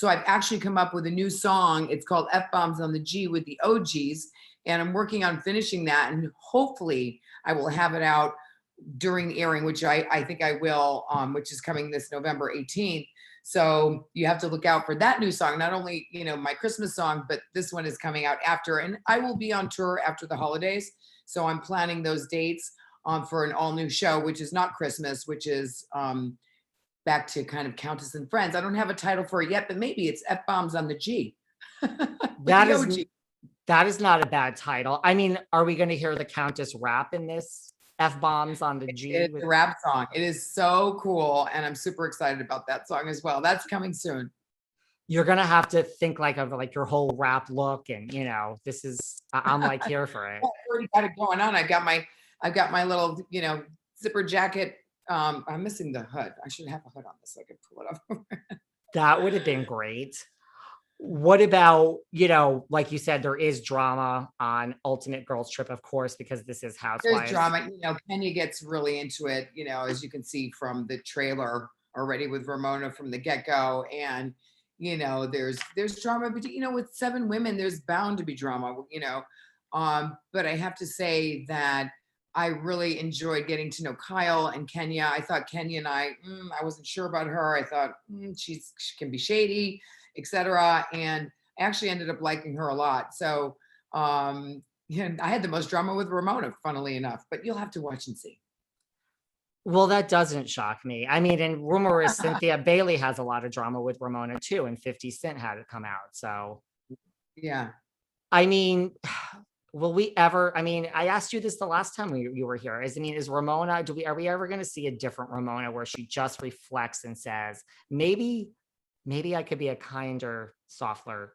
So I've actually come up with a new song. It's called F-Bombs on the G with the OGs. And I'm working on finishing that. And hopefully I will have it out during the airing, which I think I will, which is coming this November 18th. So you have to look out for that new song. Not only, my Christmas song, but this one is coming out after. And I will be on tour after the holidays. So I'm planning those dates for an all new show, which is not Christmas, which is back to kind of Countess and Friends. I don't have a title for it yet, but maybe it's F-Bombs on the G. That is not a bad title. I mean, are we going to hear the Countess rap in this? F-Bombs on the G? It's a rap song. It is so cool. And I'm super excited about that song as well. That's coming soon. You're going to have to think of your whole rap look. And, this is, I'm here for it. I already got it going on. I've got my little, zipper jacket. I'm missing the hood. I should have a hood on this so I could pull it up. That would have been great. What about, like you said, there is drama on Ultimate Girls Trip, of course, because this is Housewives. There's drama. Kenya gets really into it, as you can see from the trailer already with Ramona from the get-go. And, there's drama, but, with 7 women, there's bound to be drama, but I have to say that I really enjoyed getting to know Kyle and Kenya. I thought Kenya and I wasn't sure about her. I thought she can be shady, etc. And I actually ended up liking her a lot. So I had the most drama with Ramona, funnily enough, but you'll have to watch and see. Well, that doesn't shock me. I mean, and rumor is Cynthia Bailey has a lot of drama with Ramona too, and 50 Cent had it come out. So yeah. I mean, will we ever, I asked you this the last time you were here. Is Ramona, are we ever going to see a different Ramona where she just reflects and says, maybe I could be a kinder, softer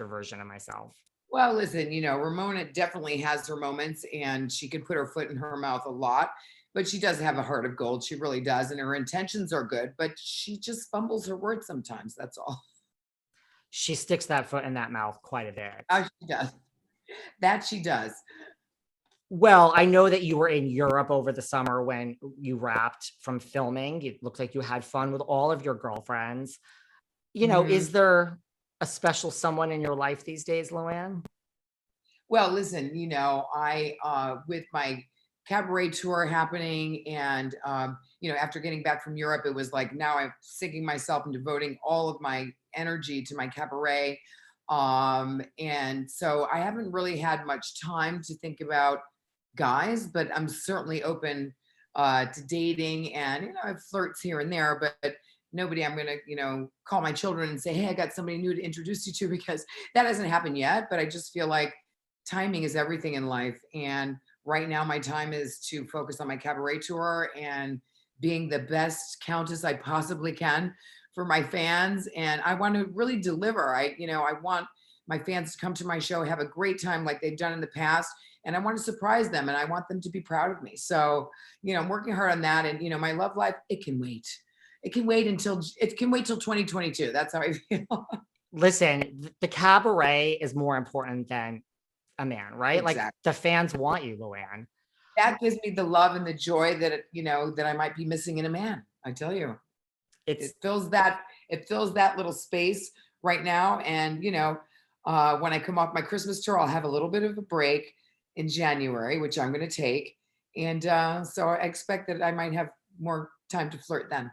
version of myself? Well, listen, Ramona definitely has her moments and she can put her foot in her mouth a lot, but she does have a heart of gold. She really does. And her intentions are good, but she just fumbles her words sometimes. That's all. She sticks that foot in that mouth quite a bit. Oh, she does. That she does. Well, I know that you were in Europe over the summer when you wrapped from filming. It looked like you had fun with all of your girlfriends. Is there a special someone in your life these days, Luann? Well, listen, I, with my cabaret tour happening and, after getting back from Europe, it was like, now I'm sinking myself and devoting all of my energy to my cabaret. And so I haven't really had much time to think about guys, but I'm certainly open to dating and, I have flirts here and there, but nobody I'm going to, call my children and say, hey, I got somebody new to introduce you to, because that hasn't happened yet. But I just feel like timing is everything in life. And right now my time is to focus on my cabaret tour and being the best Countess I possibly can for my fans. And I want to really deliver. I want my fans to come to my show, have a great time like they've done in the past. And I want to surprise them and I want them to be proud of me. So, I'm working hard on that. And, my love life, it can wait. It can wait till 2022. That's how I feel. Listen, the cabaret is more important than a man, right? Exactly. Like the fans want you, Luann. That gives me the love and the joy that, that I might be missing in a man. I tell you, it fills that little space right now. And, when I come off my Christmas tour, I'll have a little bit of a break in January, which I'm going to take. And so I expect that I might have more time to flirt then.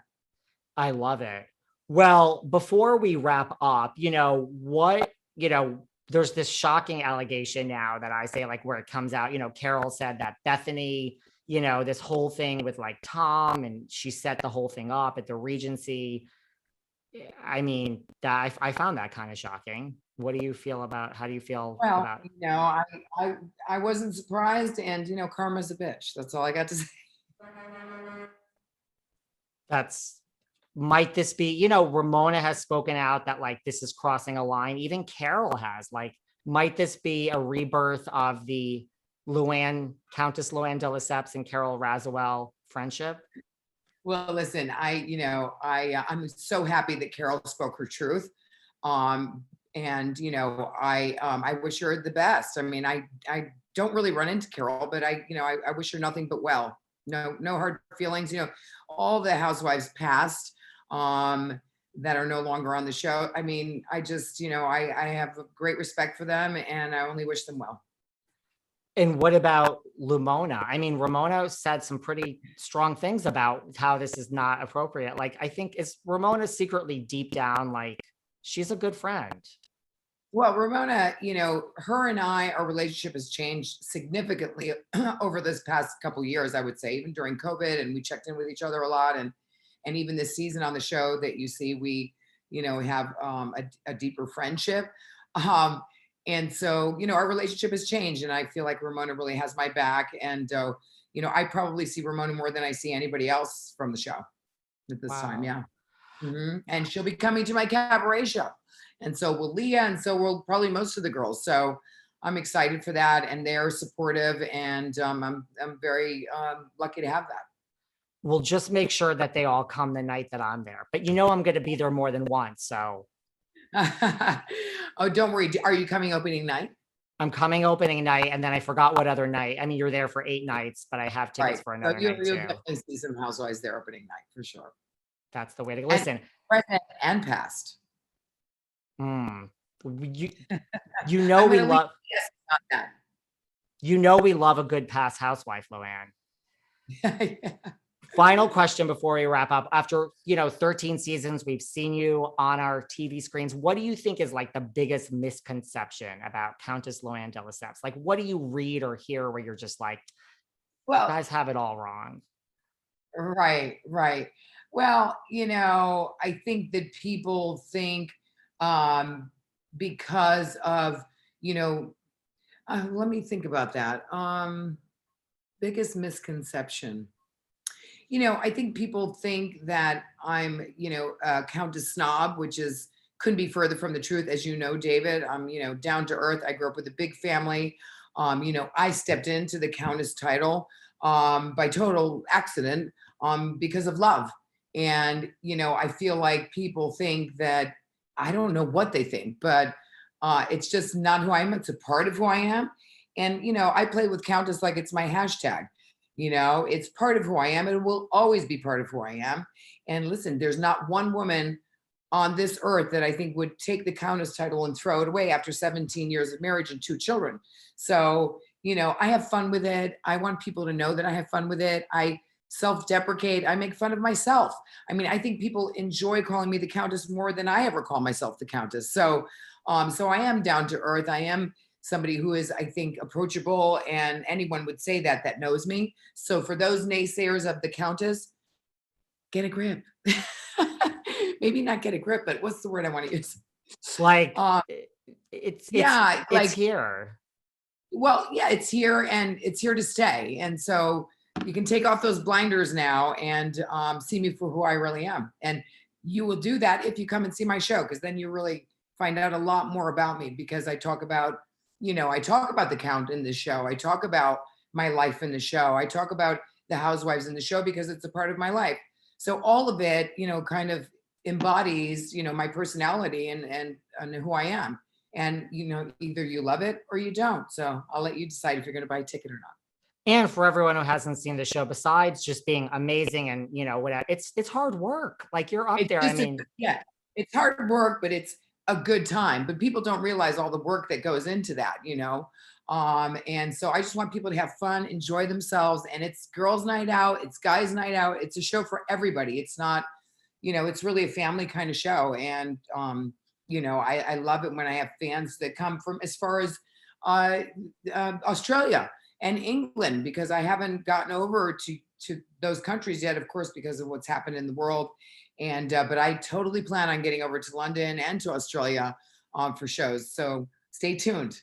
I love it. Well, before we wrap up, there's this shocking allegation now that I say, where it comes out, Carole said that Bethenny, this whole thing with Tom, and she set the whole thing up at the Regency. I mean, I found that kind of shocking. How do you feel about it? I wasn't surprised, and karma's a bitch. That's all I got to say. Might this be, Ramona has spoken out that this is crossing a line. Even Carole has, might this be a rebirth of the Countess Luann de Lesseps and Carole Radziwill friendship? Well, listen, I'm so happy that Carole spoke her truth. And, I wish her the best. I mean, I don't really run into Carole, but I wish her nothing but well. No hard feelings. All the housewives past, that are no longer on the show. I mean, I just, I have a great respect for them and I only wish them well. And what about Lumona? I mean, Ramona said some pretty strong things about how this is not appropriate. Like, I think is Ramona secretly deep down, like, she's a good friend. Well, Ramona, her and our relationship has changed significantly over this past couple of years, I would say, even during COVID, and we checked in with each other a lot. And even this season on the show that you see, we, have a deeper friendship. And so, our relationship has changed, and I feel like Ramona really has my back. And, I probably see Ramona more than I see anybody else from the show at this time. Wow. Yeah. And she'll be coming to my cabaret show. And so will Leah, and so will probably most of the girls. So I'm excited for that, and they're supportive, and I'm very lucky to have that. We'll just make sure that they all come the night that I'm there. But I'm going to be there more than once. So Oh, don't worry. Are you coming opening night? I'm coming opening night, and then I forgot what other night. I mean, you're there for 8 nights, but I have tickets for another night You'll too. definitely see some Housewives there opening night for sure. That's the way to go. Listen. Present and past. We love. Yes, not that. We love a good past housewife, Luann. Yeah. Final question before we wrap up. After 13 seasons, we've seen you on our TV screens. What do you think is like the biggest misconception about Countess Luann de Lesseps? Like, what do you read or hear where you're just like, well, you guys have it all wrong? Right. Well, I think that people think because of, let me think about that. Biggest misconception. I think people think that I'm, a Countess snob, which couldn't be further from the truth. As you know, David, I'm, down to earth. I grew up with a big family. I stepped into the Countess title by total accident because of love. And, I feel like people think that, I don't know what they think, but it's just not who I am. It's a part of who I am. And, I play with Countess like it's my hashtag. It's part of who I am. It will always be part of who I am. And listen, there's not one woman on this earth that I think would take the Countess title and throw it away after 17 years of marriage and 2 children. So, I have fun with it. I want people to know that I have fun with it. I self-deprecate. I make fun of myself. I mean, I think people enjoy calling me the Countess more than I ever call myself the Countess. So I am down to earth. I am somebody who is, I think, approachable, and anyone would say that knows me. So for those naysayers of the Countess, get a grip. Maybe not get a grip, but what's the word I want to use? Like, it's here. Well, yeah, it's here, and it's here to stay. And so you can take off those blinders now and see me for who I really am. And you will do that if you come and see my show, because then you really find out a lot more about me, because I talk about the Count in this show. I talk about my life in the show. I talk about the Housewives in the show because it's a part of my life. So all of it, kind of embodies, my personality and who I am. And, either you love it or you don't. So I'll let you decide if you're going to buy a ticket or not. And for everyone who hasn't seen the show, besides just being amazing and, whatever, it's hard work. Like, you're up there. Yeah, it's hard work, but it's a good time. But people don't realize all the work that goes into that, and so I just want people to have fun, enjoy themselves. And it's girls' night out. It's guys' night out. It's a show for everybody. It's not, it's really a family kind of show. And, I love it when I have fans that come from as far as Australia and England, because I haven't gotten over to those countries yet, of course, because of what's happened in the world. And but I totally plan on getting over to London and to Australia for shows. So stay tuned.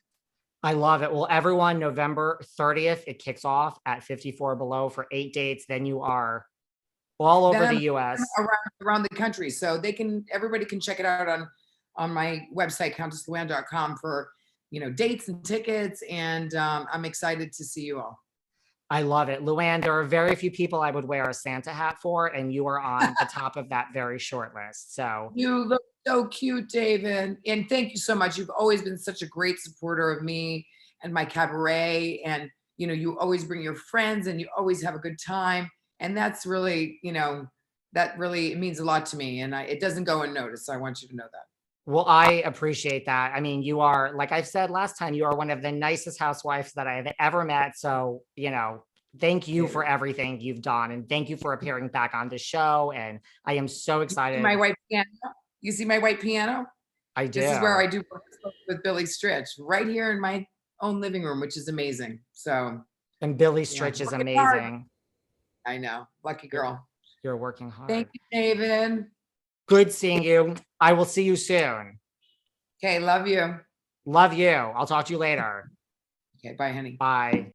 I love it. Well, everyone, November 30th, it kicks off at 54 Below for 8 dates. Then you are all over the US. Around the country. So everybody can check it out on my website, countessluann.com, for dates and tickets. And I'm excited to see you all. I love it. Luann, there are very few people I would wear a Santa hat for, and you are on the top of that very short list. So you look so cute, David. And thank you so much. You've always been such a great supporter of me and my cabaret. And, you always bring your friends and you always have a good time. And that's really, that really, it means a lot to me, and it doesn't go unnoticed. So I want you to know that. Well, I appreciate that. I mean, you are, like I said last time, you are one of the nicest housewives that I have ever met. So, thank you for everything you've done. And thank you for appearing back on the show. And I am so excited. My white piano. You see my white piano? I do. This is where I do with Billy Stritch, right here in my own living room, which is amazing. So. And Billy Stritch is amazing. I know. Lucky girl. You're working hard. Thank you, David. Good seeing you. I will see you soon. Okay. Love you. Love you. I'll talk to you later. Okay. Bye, honey. Bye.